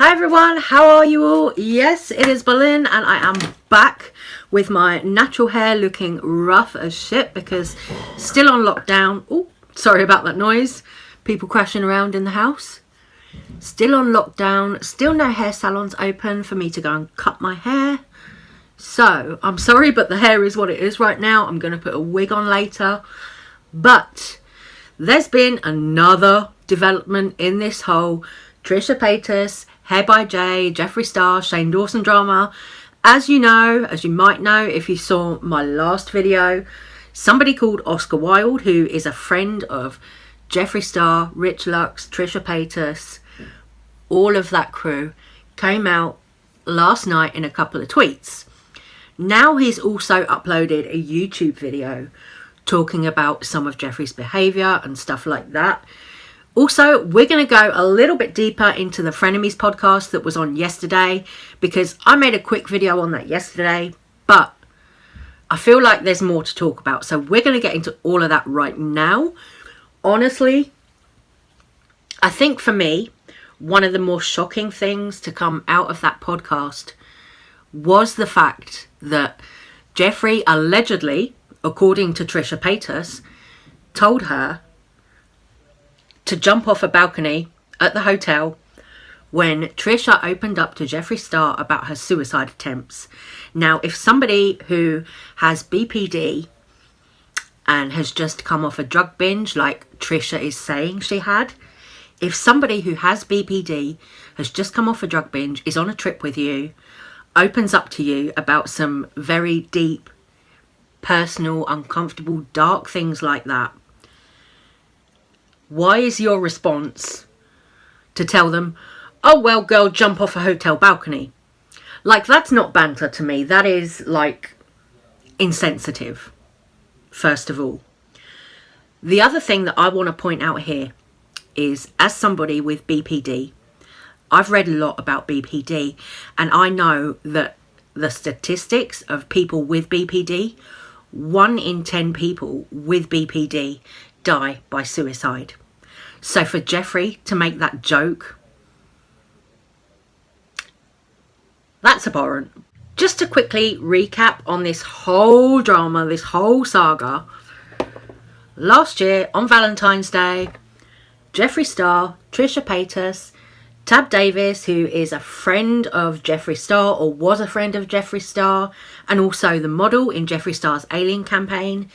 Hi everyone, how are you all? Yes, it is Berlin and I am back with my natural hair looking rough as shit because still on lockdown. Oh, sorry about that noise. People crashing around in the house. Still on lockdown, still no hair salons open for me to go and cut my hair. So, I'm sorry, but the hair is what it is right now. I'm going to put a wig on later. But there's been another development in this whole Trisha Paytas, Hair by Jay, Jeffree Star, Shane Dawson drama. As you know, as you might know if you saw my last video, somebody called Oscar Wilde, who is a friend of Jeffree Star, LUX, Trisha Paytas, all of that crew, came out last night in a couple of tweets. Now he's also uploaded a YouTube video talking about some of Jeffree's behaviour and stuff like that. Also, we're going to go a little bit deeper into the Frenemies podcast that was on yesterday because I made a quick video on that yesterday, but I feel like there's more to talk about. So we're going to get into all of that right now. Honestly, I think for me, one of the more shocking things to come out of that podcast was the fact that Jeffree allegedly, according to Trisha Paytas, told her to jump off a balcony at the hotel when Trisha opened up to Jeffree Star about her suicide attempts. Now, if somebody who has BPD and has just come off a drug binge like Trisha is saying she had, if somebody who has BPD has just come off a drug binge, is on a trip with you, opens up to you about some very deep, personal, uncomfortable, dark things like that, why is your response to tell them, oh, well, girl, jump off a hotel balcony? Like, that's not banter to me. That is, like, insensitive, first of all. The other thing that I want to point out here is, as somebody with BPD, I've read a lot about BPD, and I know that the statistics of people with BPD, 1 in 10 people with BPD die by suicide. So for Jeffree to make that joke, that's abhorrent. Just to quickly recap on this whole drama, this whole saga. Last year on Valentine's Day, Jeffree Star, Trisha Paytas, Tab Davis, who is a friend of Jeffree Star or was a friend of Jeffree Star, and also the model in Jeffree Star's Alien campaign,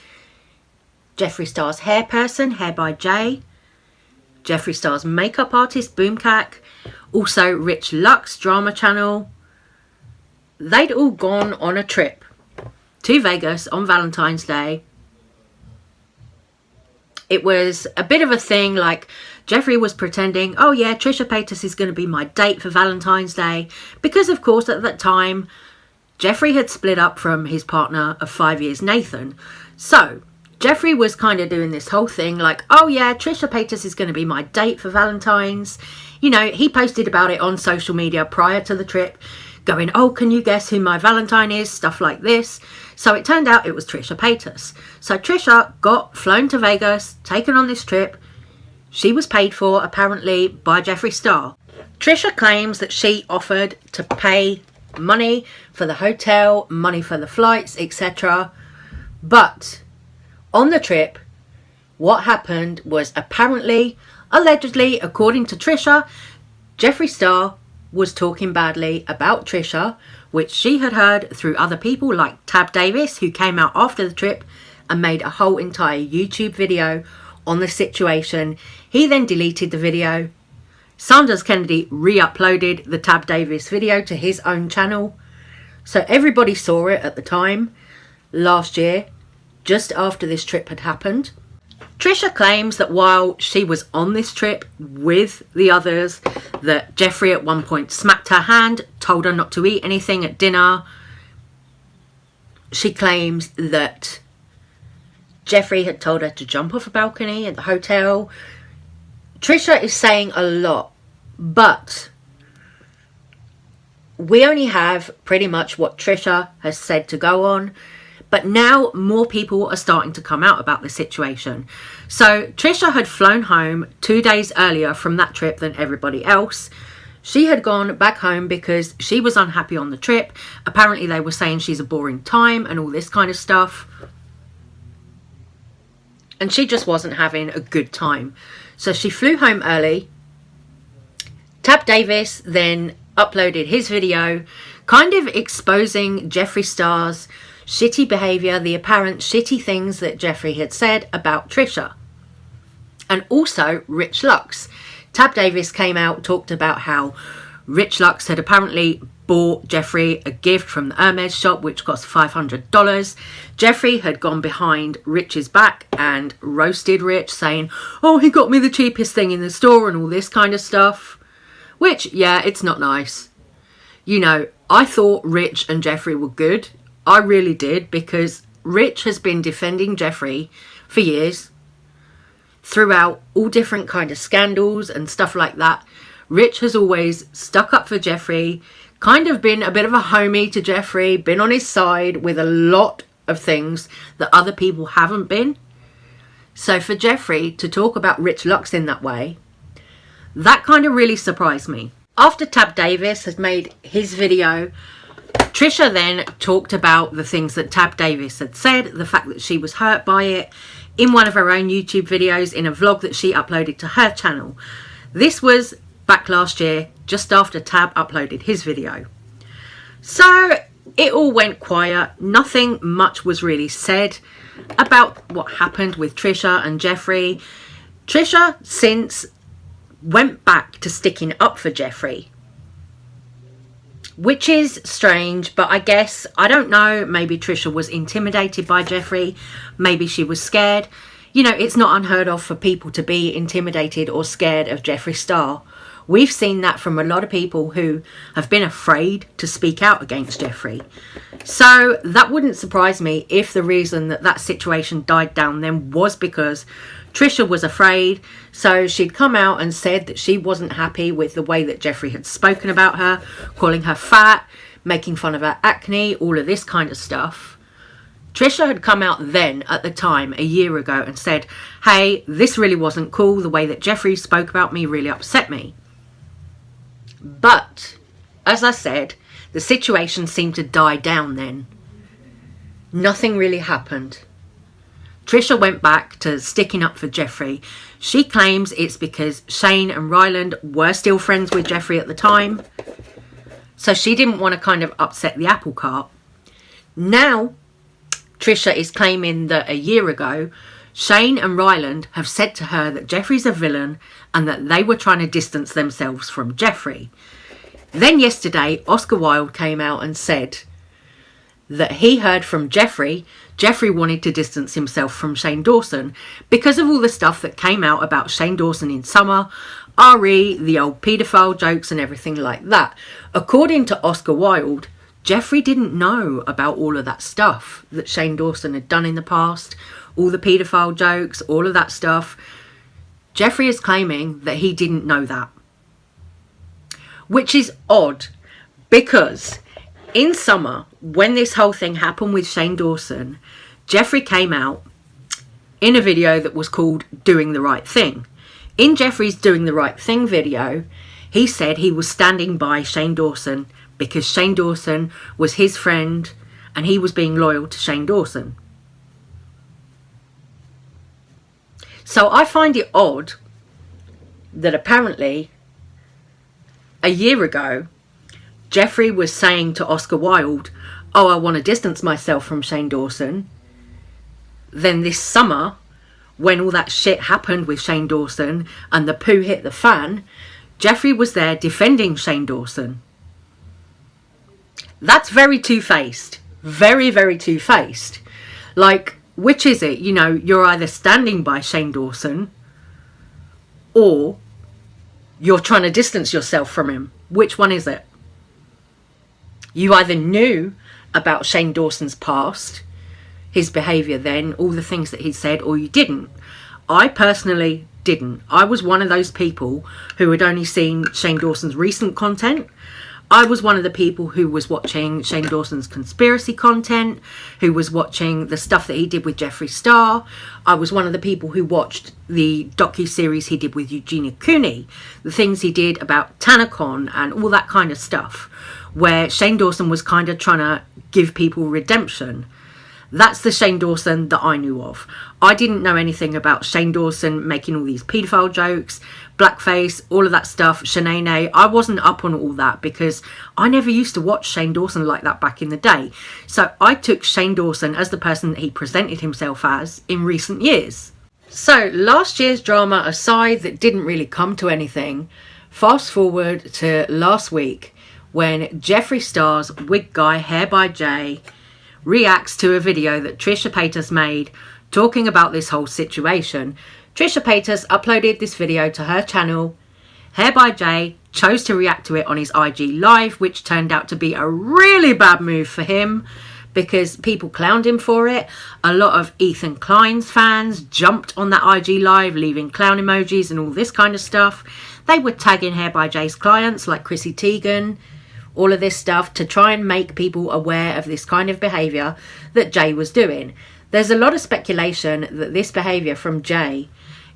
Jeffree Star's hair person, Hair by Jay, Jeffree Star's makeup artist, Boomcack, also LUX drama channel. They'd all gone on a trip to Vegas on Valentine's Day. It was a bit of a thing, like Jeffree was pretending, oh yeah, Trisha Paytas is going to be my date for Valentine's Day. Because of course at that time, Jeffree had split up from his partner of 5 years, Nathan. So Jeffree was kind of doing this whole thing like, oh yeah, Trisha Paytas is going to be my date for Valentine's. You know, he posted about it on social media prior to the trip, going, oh, can you guess who my Valentine is? Stuff like this. So it turned out it was Trisha Paytas. So Trisha got flown to Vegas, taken on this trip. She was paid for, apparently, by Jeffree Star. Trisha claims that she offered to pay money for the hotel, money for the flights, etc. But on the trip, what happened was apparently, allegedly, according to Trisha, Jeffree Star was talking badly about Trisha, which she had heard through other people like Tab Davis, who came out after the trip and made a whole entire YouTube video on the situation. He then deleted the video. Sanders Kennedy re-uploaded the Tab Davis video to his own channel. So everybody saw it at the time, last year, just after this trip had happened. Trisha claims that while she was on this trip with the others, that Jeffree at one point smacked her hand, told her not to eat anything at dinner. She claims that Jeffree had told her to jump off a balcony at the hotel. Trisha is saying a lot, but we only have pretty much what Trisha has said to go on. But now more people are starting to come out about the situation. So Trisha had flown home 2 days earlier from that trip than everybody else. She had gone back home because she was unhappy on the trip. Apparently they were saying she's a boring time and all this kind of stuff. And she just wasn't having a good time. So she flew home early. Tab Davis then uploaded his video kind of exposing Jeffree Star's shitty behaviour, the apparent shitty things that Jeffree had said about Trisha. And also Rich Lux. Tab Davis came out, talked about how Rich Lux had apparently bought Jeffree a gift from the Hermes shop which cost $500. Jeffree had gone behind Rich's back and roasted Rich, saying, oh, he got me the cheapest thing in the store and all this kind of stuff. Which, yeah, it's not nice. You know, I thought Rich and Jeffree were good. I really did, because Rich has been defending Jeffree for years throughout all different kind of scandals and stuff like that. Rich has always stuck up for Jeffree, kind of been a bit of a homie to Jeffree, been on his side with a lot of things that other people haven't been. So for Jeffree to talk about Rich Lux in that way, that kind of really surprised me. After Tab Davis had made his video, Trisha then talked about the things that Tab Davis had said, the fact that she was hurt by it, in one of her own YouTube videos, in a vlog that she uploaded to her channel. This was back last year, just after Tab uploaded his video. So it all went quiet. Nothing much was really said about what happened with Trisha and Jeffree. Trisha since went back to sticking up for Jeffree, which is strange, but I guess, I don't know, maybe Trisha was intimidated by Jeffree, maybe she was scared. You know, it's not unheard of for people to be intimidated or scared of Jeffree Star. We've seen that from a lot of people who have been afraid to speak out against Jeffree. So that wouldn't surprise me if the reason that that situation died down then was because Trisha was afraid. So she'd come out and said that she wasn't happy with the way that Jeffree had spoken about her, calling her fat, making fun of her acne, all of this kind of stuff. Trisha had come out then at the time a year ago and said, hey, this really wasn't cool. The way that Jeffree spoke about me really upset me. But as I said, the situation seemed to die down then. Nothing really happened. Trisha went back to sticking up for Jeffree. She claims it's because Shane and Wilde were still friends with Jeffree at the time. So she didn't want to kind of upset the apple cart. Now, Trisha is claiming that a year ago, Shane and Wilde have said to her that Jeffree's a villain and that they were trying to distance themselves from Jeffree. Then yesterday, Oscar Wilde came out and said that he heard from Jeffree wanted to distance himself from Shane Dawson because of all the stuff that came out about Shane Dawson in summer, RE, the old paedophile jokes and everything like that. According to Oscar Wilde, Jeffree didn't know about all of that stuff that Shane Dawson had done in the past, all the paedophile jokes, all of that stuff. Jeffree is claiming that he didn't know that. Which is odd, because in summer, when this whole thing happened with Shane Dawson, Jeffree came out in a video that was called Doing the Right Thing. In Jeffree's Doing the Right Thing video, he said he was standing by Shane Dawson because Shane Dawson was his friend and he was being loyal to Shane Dawson. So I find it odd that apparently a year ago, Jeffree was saying to Oscar Wilde, oh, I want to distance myself from Shane Dawson. Then this summer, when all that shit happened with Shane Dawson and the poo hit the fan, Jeffree was there defending Shane Dawson. That's very two-faced. Very, very two-faced. Like, which is it? You know, you're either standing by Shane Dawson or you're trying to distance yourself from him. Which one is it? You either knew about Shane Dawson's past, his behaviour then, all the things that he said, or you didn't. I personally didn't. I was one of those people who had only seen Shane Dawson's recent content. I was one of the people who was watching Shane Dawson's conspiracy content, who was watching the stuff that he did with Jeffree Star. I was one of the people who watched the docu-series he did with Eugenia Cooney, the things he did about TanaCon and all that kind of stuff, where Shane Dawson was kind of trying to give people redemption. That's the Shane Dawson that I knew of. I didn't know anything about Shane Dawson making all these paedophile jokes, blackface, all of that stuff, Shanae. I wasn't up on all that because I never used to watch Shane Dawson like that back in the day. So I took Shane Dawson as the person that he presented himself as in recent years. So last year's drama aside that didn't really come to anything, fast forward to last week when Jeffree Star's wig guy, Hair by Jay, reacts to a video that Trisha Paytas made talking about this whole situation. Trisha Paytas uploaded this video to her channel. Hair by Jay chose to react to it on his IG live, which turned out to be a really bad move for him because people clowned him for it. A lot of Ethan Klein's fans jumped on that IG live, leaving clown emojis and all this kind of stuff. They were tagging Hair by Jay's clients like Chrissy Teigen, all of this stuff to try and make people aware of this kind of behaviour that Jay was doing. There's a lot of speculation that this behaviour from Jay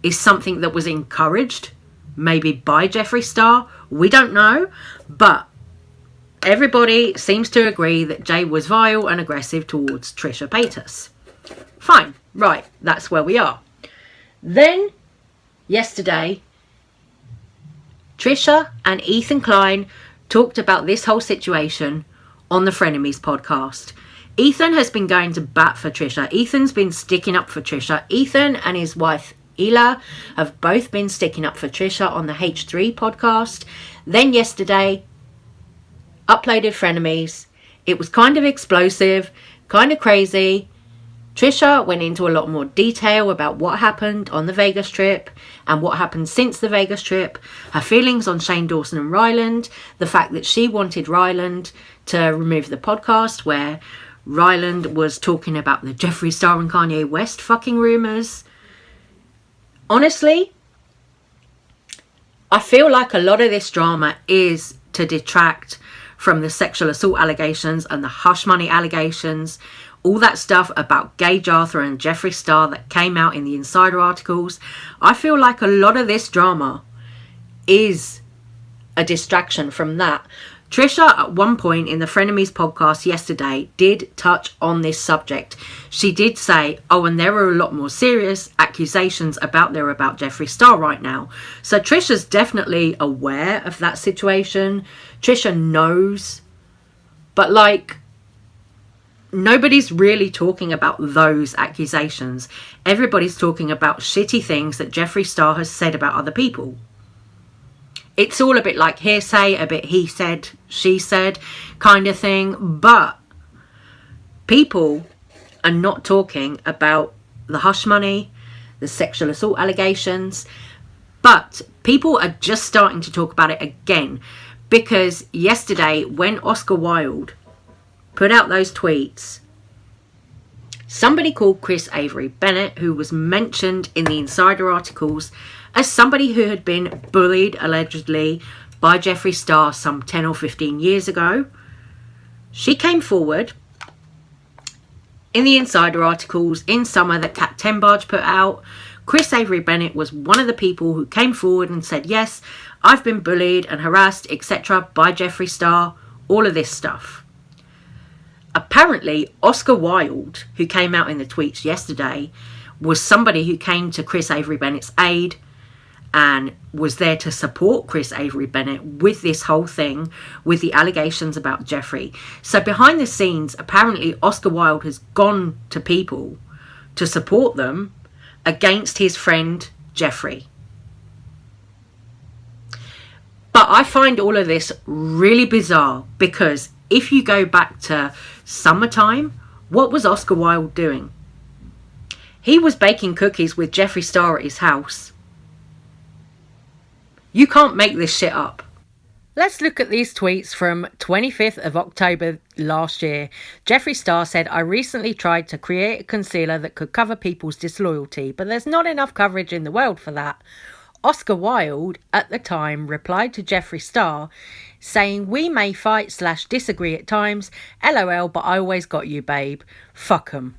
is something that was encouraged, maybe by Jeffree Star. We don't know, but everybody seems to agree that Jay was vile and aggressive towards Trisha Paytas. Fine, right, that's where we are. Then, yesterday, Trisha and Ethan Klein talked about this whole situation on the Frenemies podcast. Ethan has been going to bat for Trisha. Ethan's been sticking up for Trisha. Ethan and his wife Ela have both been sticking up for Trisha on the H3 podcast. Then yesterday, uploaded Frenemies. It was kind of explosive, kind of crazy. Trisha went into a lot more detail about what happened on the Vegas trip and what happened since the Vegas trip, her feelings on Shane Dawson and Ryland, the fact that she wanted Ryland to remove the podcast where Ryland was talking about the Jeffree Star and Kanye West fucking rumours. Honestly, I feel like a lot of this drama is to detract from the sexual assault allegations and the hush money allegations, all that stuff about Gage Arthur and Jeffree Star that came out in the insider articles. I feel like a lot of this drama is a distraction from that. Trisha, at one point in the Frenemies podcast yesterday, did touch on this subject. She did say, oh, and there are a lot more serious accusations about Jeffree Star right now. So Trisha's definitely aware of that situation. Trisha knows. But, like, nobody's really talking about those accusations. Everybody's talking about shitty things that Jeffree Star has said about other people. It's all a bit like hearsay, a bit he said, she said kind of thing. But people are not talking about the hush money, the sexual assault allegations. But people are just starting to talk about it again. Because yesterday, when Oscar Wilde put out those tweets, somebody called Chris Avery Bennett, who was mentioned in the insider articles as somebody who had been bullied allegedly by Jeffree Star some 10 or 15 years ago. She came forward in the insider articles in summer that Kat Tenbarge put out. Chris Avery Bennett was one of the people who came forward and said, yes, I've been bullied and harassed, etc. by Jeffree Star, all of this stuff. Apparently, Oscar Wilde, who came out in the tweets yesterday, was somebody who came to Chris Avery Bennett's aid and was there to support Chris Avery Bennett with this whole thing, with the allegations about Jeffree. So behind the scenes, apparently Oscar Wilde has gone to people to support them against his friend Jeffree. But I find all of this really bizarre because if you go back to summertime, what was Oscar Wilde doing? He was baking cookies with Jeffree Star at his house. You can't make this shit up. Let's look at these tweets from 25th of October last year. Jeffree Star said, I recently tried to create a concealer that could cover people's disloyalty, but there's not enough coverage in the world for that. Oscar Wilde at the time replied to Jeffree Star saying, "We may fight / disagree at times, LOL, but I always got you, babe. Fuck 'em."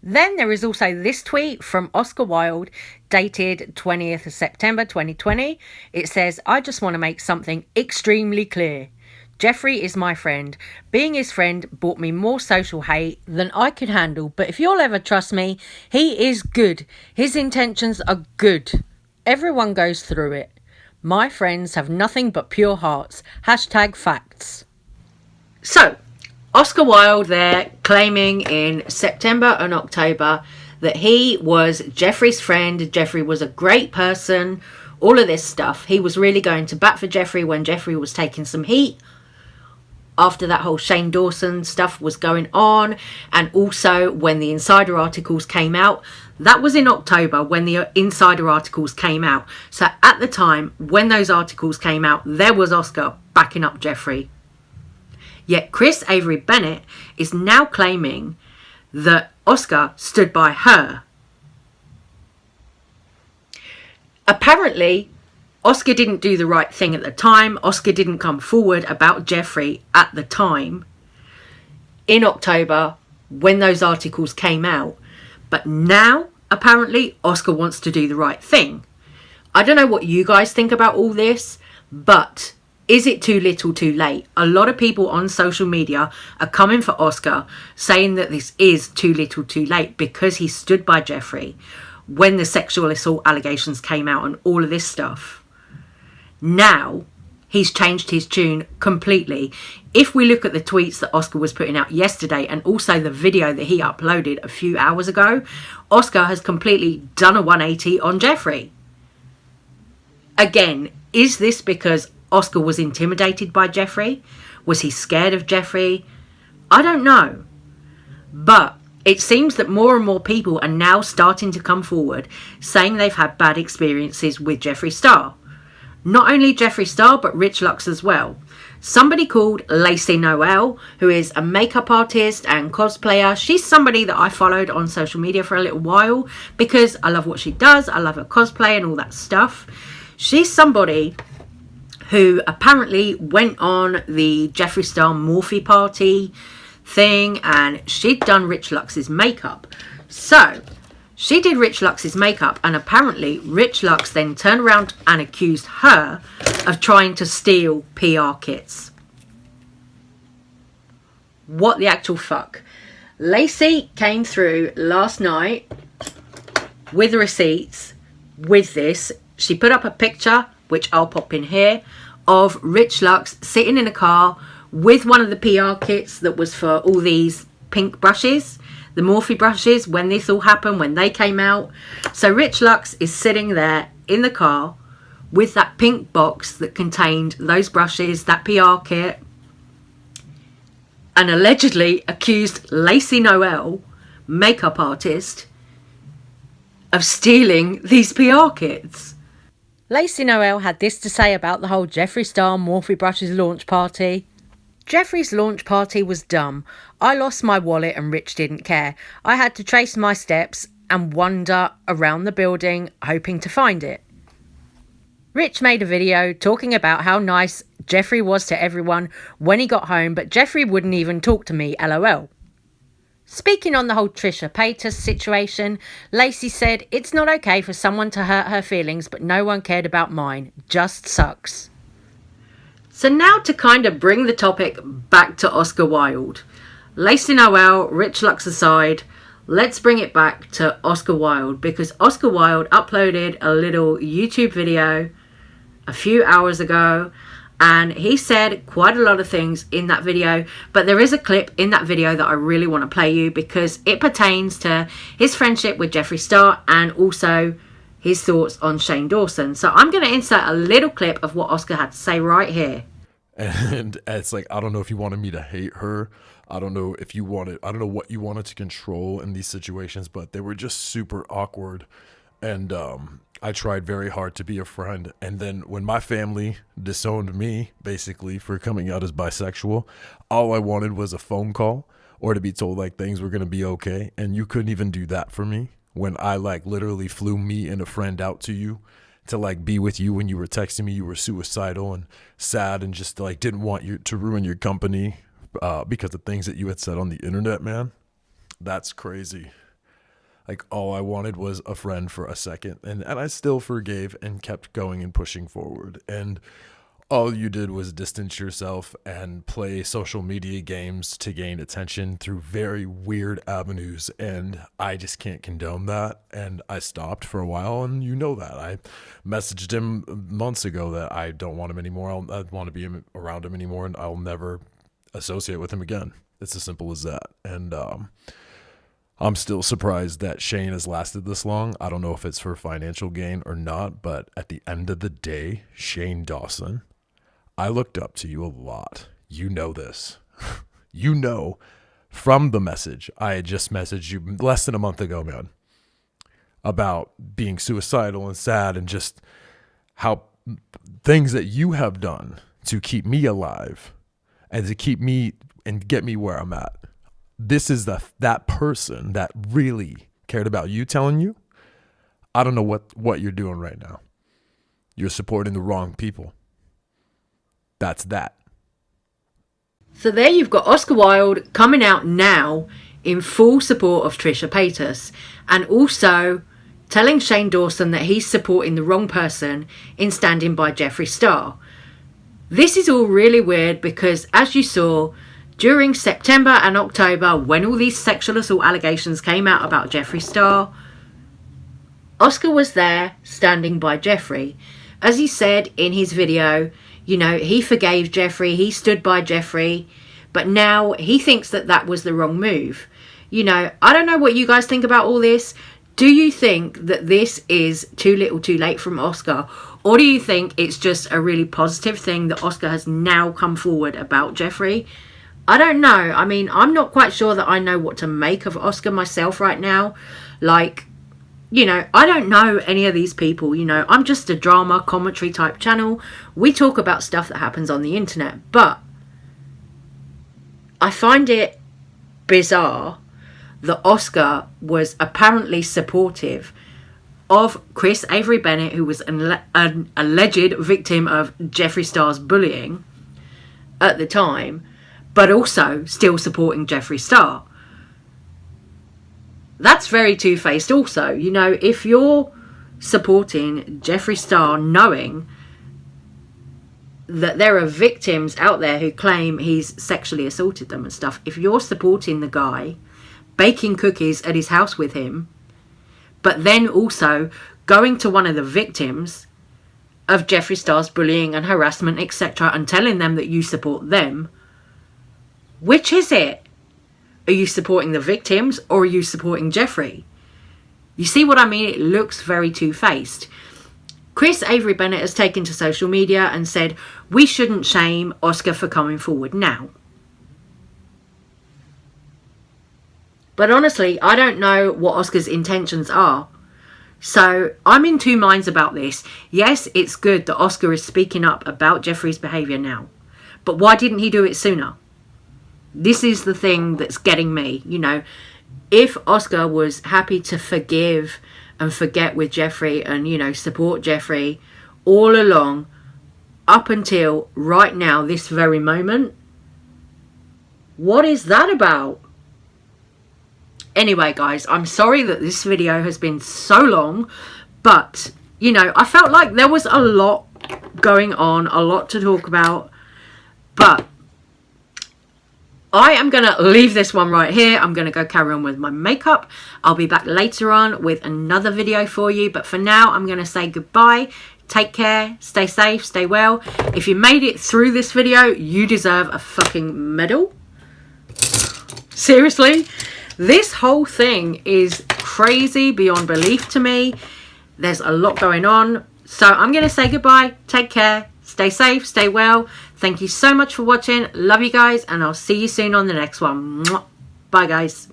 Then there is also this tweet from Oscar Wilde dated 20th of September 2020. It says, "I just want to make something extremely clear. Jeffree is my friend. Being his friend brought me more social hate than I could handle. But if you'll ever trust me, he is good. His intentions are good. Everyone goes through it. My friends have nothing but pure hearts. #facts." So, Oscar Wilde there claiming in September and October that he was Jeffree's friend. Jeffree was a great person. All of this stuff. He was really going to bat for Jeffree when Jeffree was taking some heat after that whole Shane Dawson stuff was going on, and also when the insider articles came out. That was in October when the insider articles came out. So at the time when those articles came out, there was Oscar backing up Jeffree. Yet Chris Avery Bennett is now claiming that Oscar stood by her. Apparently, Oscar didn't do the right thing at the time. Oscar didn't come forward about Jeffree at the time in October when those articles came out. But now, apparently, Oscar wants to do the right thing. I don't know what you guys think about all this, but is it too little too late? A lot of people on social media are coming for Oscar, saying that this is too little too late because he stood by Jeffree when the sexual assault allegations came out and all of this stuff. Now, he's changed his tune completely. If we look at the tweets that Oscar was putting out yesterday and also the video that he uploaded a few hours ago, Oscar has completely done a 180 on Jeffree. Again, is this because Oscar was intimidated by Jeffree? Was he scared of Jeffree? I don't know. But it seems that more and more people are now starting to come forward saying they've had bad experiences with Jeffree Star. Not only Jeffree Star, but Rich Lux as well. Somebody called LACEY NOEL, who is a makeup artist and cosplayer. She's somebody that I followed on social media for a little while because I love what she does. I love her cosplay and all that stuff. She's somebody who apparently went on the Jeffree Star Morphe party thing and she'd done Rich Lux's makeup. So she did Rich Lux's makeup and apparently Rich Lux then turned around and accused her of trying to steal PR kits. What the actual fuck? LACEY came through last night with receipts with this. She put up a picture, which I'll pop in here, of Rich Lux sitting in a car with one of the PR kits that was for all these pink brushes. The Morphe brushes, when this all happened, when they came out. So Rich Lux is sitting there in the car with that pink box that contained those brushes, that PR kit, and allegedly accused LACEY NOEL, makeup artist, of stealing these PR kits. LACEY NOEL had this to say about the whole Jeffree Star Morphe brushes launch party. Jeffree's launch party was dumb. I lost my wallet and Rich didn't care. I had to trace my steps and wander around the building hoping to find it. Rich made a video talking about how nice Jeffree was to everyone when he got home, but Jeffree wouldn't even talk to me, LOL. Speaking on the whole Trisha Paytas situation, LACEY said, "It's not okay for someone to hurt her feelings, but no one cared about mine. Just sucks." So now to kind of bring the topic back to Oscar Wilde. LACEY NOEL, Rich Lux aside, let's bring it back to Oscar Wilde because Oscar Wilde uploaded a little YouTube video a few hours ago and he said quite a lot of things in that video, but there is a clip in that video that I really want to play you because it pertains to his friendship with Jeffree Star and also his thoughts on Shane Dawson. So I'm going to insert a little clip of what Oscar had to say right here. And it's like, I don't know if you wanted me to hate her. I don't know if you wanted, I don't know what you wanted to control in these situations, but they were just super awkward. And I tried very hard to be a friend. And then when my family disowned me, basically, for coming out as bisexual, all I wanted was a phone call or to be told like things were going to be okay. And you couldn't even do that for me when I like literally flew me and a friend out to you to like be with you when you were texting me you were suicidal and sad and just like didn't want you to ruin your company because of things that you had said on the internet, man. That's crazy. Like, all I wanted was a friend for a second, and I still forgave and kept going and pushing forward. And all you did was distance yourself and play social media games to gain attention through very weird avenues, and I just can't condone that. And I stopped for a while, and you know that. I messaged him months ago that I don't want him anymore. I don't want to be around him anymore, and I'll never associate with him again. It's as simple as that. And I'm still surprised that Shane has lasted this long. I don't know if it's for financial gain or not, but at the end of the day, Shane Dawson, I looked up to you a lot. You know this. You know from the message I had just messaged you less than a month ago, man, about being suicidal and sad and just how things that you have done to keep me alive and to keep me and get me where I'm at. This is that person that really cared about you telling you, I don't know what you're doing right now. You're supporting the wrong people. That's that. So there you've got Oscar Wilde coming out now in full support of Trisha Paytas, and also telling Shane Dawson that he's supporting the wrong person in standing by Jeffree Star. This is all really weird because, as you saw, during September and October, when all these sexual assault allegations came out about Jeffree Star, Oscar was there standing by Jeffree. As he said in his video, you know, he forgave Jeffree, he stood by Jeffree, but now he thinks that that was the wrong move. You know, I don't know what you guys think about all this. Do you think that this is too little too late from Oscar? Or do you think it's just a really positive thing that Oscar has now come forward about Jeffree? I don't know. I mean, I'm not quite sure that I know what to make of Oscar myself right now. Like, you know, I don't know any of these people. You know, I'm just a drama commentary type channel. We talk about stuff that happens on the internet. But I find it bizarre that Oscar was apparently supportive of Chris Avery Bennett, who was an alleged victim of Jeffree Star's bullying at the time, but also still supporting Jeffree Star. That's very two-faced also. You know, if you're supporting Jeffree Star knowing that there are victims out there who claim he's sexually assaulted them and stuff, if you're supporting the guy, baking cookies at his house with him, but then also going to one of the victims of Jeffree Star's bullying and harassment, etc., and telling them that you support them, which is it? Are you supporting the victims or are you supporting Jeffree? You see what I mean? It looks very two-faced. Chris Avery Bennett has taken to social media and said, we shouldn't shame Oscar for coming forward now. But honestly, I don't know what Oscar's intentions are. So I'm in two minds about this. Yes, it's good that Oscar is speaking up about Jeffree's behaviour now. But why didn't he do it sooner? This is the thing that's getting me. You know, if Oscar was happy to forgive and forget with Jeffree and, you know, support Jeffree all along up until right now, this very moment, what is that about? Anyway, guys, I'm sorry that this video has been so long, but, you know, I felt like there was a lot going on, a lot to talk about, but I am going to leave this one right here. I'm going to go carry on with my makeup. I'll be back later on with another video for you. But for now, I'm going to say goodbye. Take care. Stay safe. Stay well. If you made it through this video, you deserve a fucking medal. Seriously. This whole thing is crazy beyond belief to me. There's a lot going on. So I'm going to say goodbye. Take care. Stay safe. Stay well. Thank you so much for watching. Love you guys. And I'll see you soon on the next one. Bye, guys.